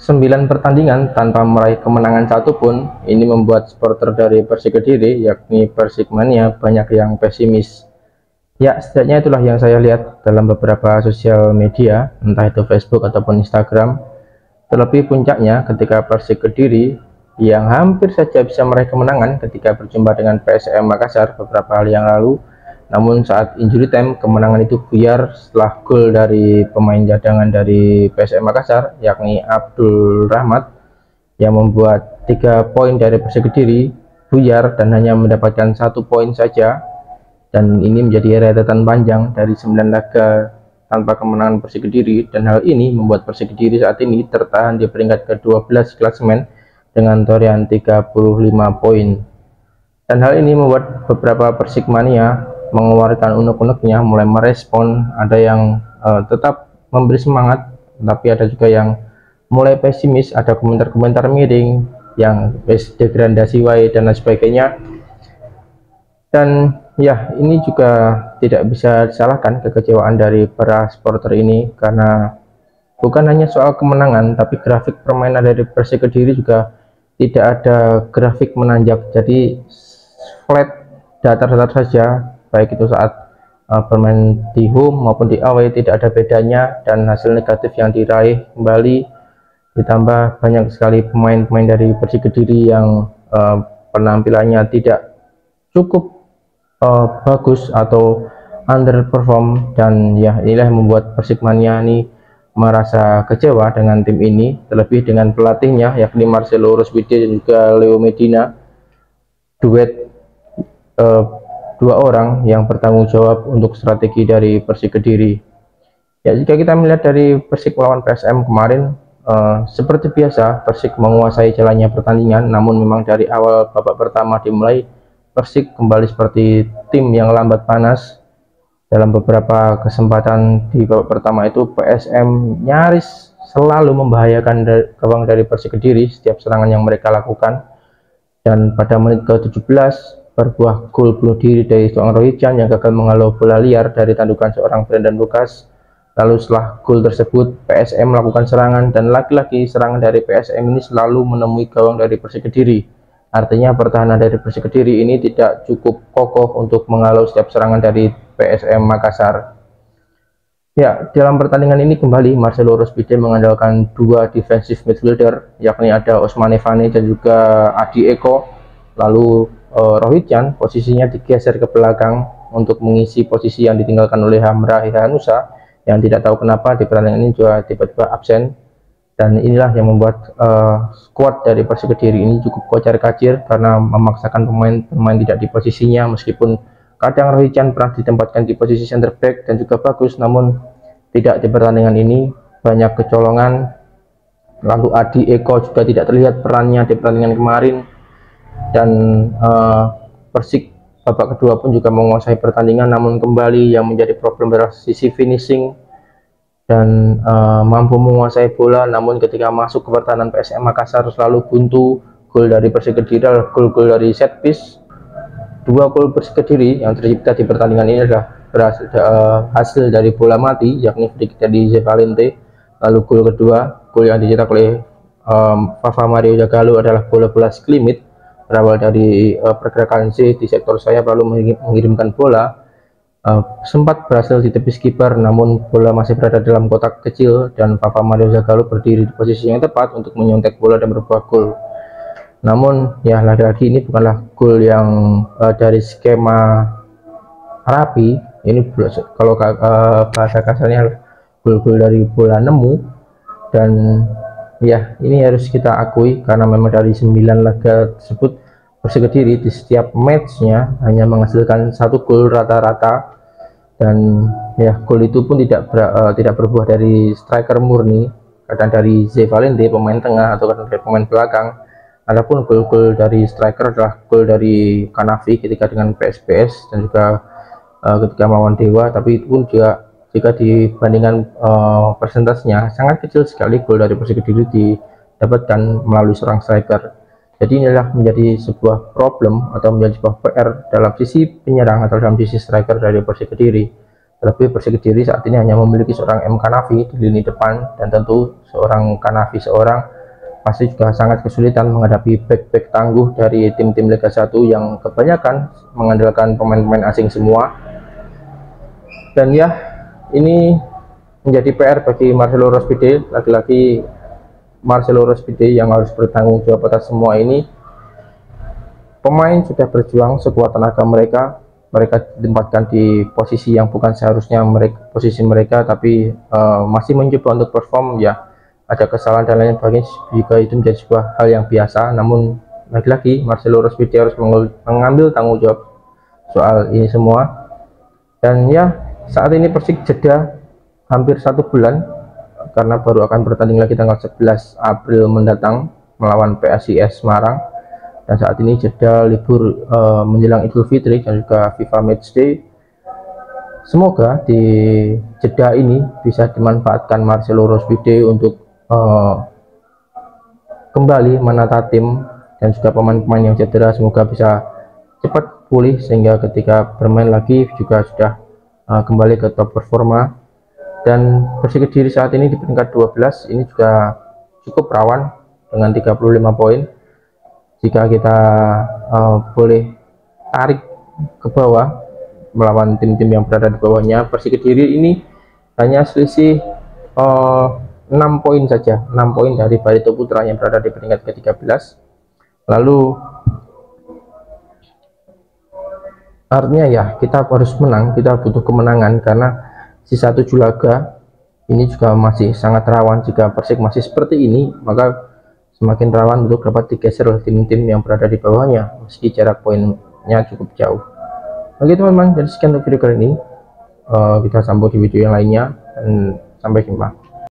9 pertandingan tanpa meraih kemenangan satupun. Ini membuat supporter dari Persik Kediri, yakni Persikmania, banyak yang pesimis. Ya, setidaknya itulah yang saya lihat dalam beberapa sosial media, entah itu Facebook ataupun Instagram. Terlebih puncaknya ketika Persik Kediri yang hampir saja bisa meraih kemenangan ketika berjumpa dengan PSM Makassar beberapa hari yang lalu. Namun saat injury time, kemenangan itu buyar setelah gol dari pemain cadangan dari PSM Makassar, yakni Abdul Rahmat, yang membuat 3 poin dari Persik Kediri buyar dan hanya mendapatkan 1 poin saja. Dan ini menjadi rentetan panjang dari 9 laga tanpa kemenangan Persik Kediri, dan hal ini membuat Persik Kediri saat ini tertahan di peringkat ke-12 klasemen dengan torehan 35 poin. Dan hal ini membuat beberapa Persikmania mengeluarkan unek-uneknya, mulai merespon. Ada yang tetap memberi semangat, tapi ada juga yang mulai pesimis, ada komentar-komentar miring yang degradasi wae dan lain sebagainya. Dan ya, ini juga tidak bisa disalahkan kekecewaan dari para supporter ini, karena bukan hanya soal kemenangan, tapi grafik permainan dari Persik Kediri juga tidak ada grafik menanjak, jadi flat, datar-datar saja, baik itu saat bermain di home maupun di away tidak ada bedanya, dan hasil negatif yang diraih kembali. Ditambah banyak sekali pemain-pemain dari Persik Kediri yang penampilannya tidak cukup bagus atau underperform, dan ya, inilah yang membuat Persikmania ini merasa kecewa dengan tim ini, terlebih dengan pelatihnya yakni Marcelo Rosbide dan juga Leo Medina, duet dua orang yang bertanggung jawab untuk strategi dari Persik Kediri. Ya, jika kita melihat dari Persik melawan PSM kemarin, seperti biasa Persik menguasai jalannya pertandingan, namun memang dari awal babak pertama dimulai, Persik kembali seperti tim yang lambat panas. Dalam beberapa kesempatan di babak pertama itu, PSM nyaris selalu membahayakan gawang dari Persik Kediri setiap serangan yang mereka lakukan. Dan pada menit ke-17, berbuah gol bunuh diri dari seorang Rohitjan yang gagal menghalau bola liar dari tandukan seorang Brendan Lucas. Lalu setelah gol tersebut, PSM melakukan serangan, dan lagi-lagi serangan dari PSM ini selalu menemui gawang dari Persik Kediri. Artinya pertahanan dari Persik Kediri ini tidak cukup kokoh untuk menghalau setiap serangan dari PSM Makassar. Ya, dalam pertandingan ini kembali Marcelo Rosbide mengandalkan 2 defensive midfielder, yakni ada Osmane Fane dan juga Adi Eko. Lalu Rohitjan posisinya digeser ke belakang untuk mengisi posisi yang ditinggalkan oleh Hamra Hanusa, yang tidak tahu kenapa di pertandingan ini juga tiba-tiba absen. Dan inilah yang membuat squad dari Persik Kediri ini cukup kocar-kacir karena memaksakan pemain tidak di posisinya, meskipun kadang Rohitjan pernah ditempatkan di posisi center back dan juga bagus, namun tidak di pertandingan ini, banyak kecolongan. Lalu Adi Eko juga tidak terlihat perannya di pertandingan kemarin. Dan Persik babak kedua pun juga menguasai pertandingan, namun kembali yang menjadi problem adalah sisi finishing dan mampu menguasai bola, namun ketika masuk ke pertahanan PSM Makassar selalu buntu. Gol dari Persik Kediri adalah gol-gol dari set piece. 2 gol Persik Kediri yang tercipta di pertandingan ini adalah hasil dari bola mati, yakni free kick dari Zevalente. Lalu gol kedua, gol yang dicetak oleh Fafa Mario Zagallo adalah bola-bola limit, berawal dari pergerakan C di sektor sayap lalu mengirimkan bola. Sempat berhasil ditepis kiper, namun bola masih berada dalam kotak kecil dan Fafa Mario Zagallo berdiri di posisi yang tepat untuk menyontek bola dan berbuah gol. Namun ya, lagi-lagi ini bukanlah gol yang dari skema rapi. Ini kalau bahasa kasarnya gol-gol dari bola nemu. Dan ya, ini harus kita akui karena memang dari 9 laga tersebut Persik Kediri di setiap matchnya hanya menghasilkan 1 gol rata-rata, dan ya, gol itu pun tidak berbuah dari striker murni, kadang dari Zevalente pemain tengah atau kadang dari pemain belakang. Adapun gol-gol dari striker adalah gol dari Kanafi ketika dengan PSPS dan juga ketika melawan Dewa, tapi itu pun juga jika dibandingkan persentasenya sangat kecil sekali gol dari Persik Kediri didapatkan melalui seorang striker. Jadi inilah menjadi sebuah problem atau menjadi sebuah PR dalam sisi penyerang atau dalam sisi striker dari Persik Kediri. Terlebih Persik Kediri saat ini hanya memiliki seorang M. Kanavi di lini depan, dan tentu seorang Kanavi seorang pasti juga sangat kesulitan menghadapi back-back tangguh dari tim-tim Liga 1 yang kebanyakan mengandalkan pemain-pemain asing semua. Dan ya, ini menjadi PR bagi Marcelo Rospide, lagi-lagi Marcelo Rospide yang harus bertanggung jawab atas semua ini. Pemain sudah berjuang sekuat tenaga mereka ditempatkan di posisi yang bukan seharusnya posisi mereka, tapi masih mencoba untuk perform. Ya, ada kesalahan dan lain sebagainya, jika itu menjadi sebuah hal yang biasa. Namun lagi-lagi Marcelo Rospide harus mengambil tanggung jawab soal ini semua. Dan ya, saat ini Persik jeda hampir 1 bulan karena baru akan bertanding lagi tanggal 11 April mendatang melawan PSIS Semarang. Dan saat ini jeda libur menjelang Idul Fitri dan juga FIFA Matchday. Semoga di jeda ini bisa dimanfaatkan Marcelo Rospide untuk kembali menata tim dan juga pemain-pemain yang cedera semoga bisa cepat pulih, sehingga ketika bermain lagi juga sudah kembali ke top performa. Dan Persik Kediri saat ini di peringkat 12 ini juga cukup rawan dengan 35 poin. Jika kita boleh tarik ke bawah melawan tim-tim yang berada di bawahnya, Persik Kediri ini hanya selisih 6 poin saja, 6 poin dari Barito Putra yang berada di peringkat ke-13. Lalu artinya ya, kita harus menang, kita butuh kemenangan, karena sisa 7 laga ini juga masih sangat rawan. Jika Persik masih seperti ini, maka semakin rawan untuk dapat digeser oleh tim-tim yang berada di bawahnya meski jarak poinnya cukup jauh. Oke teman-teman, jadi sekian untuk video kali ini. Kita sambung di video yang lainnya, dan sampai jumpa.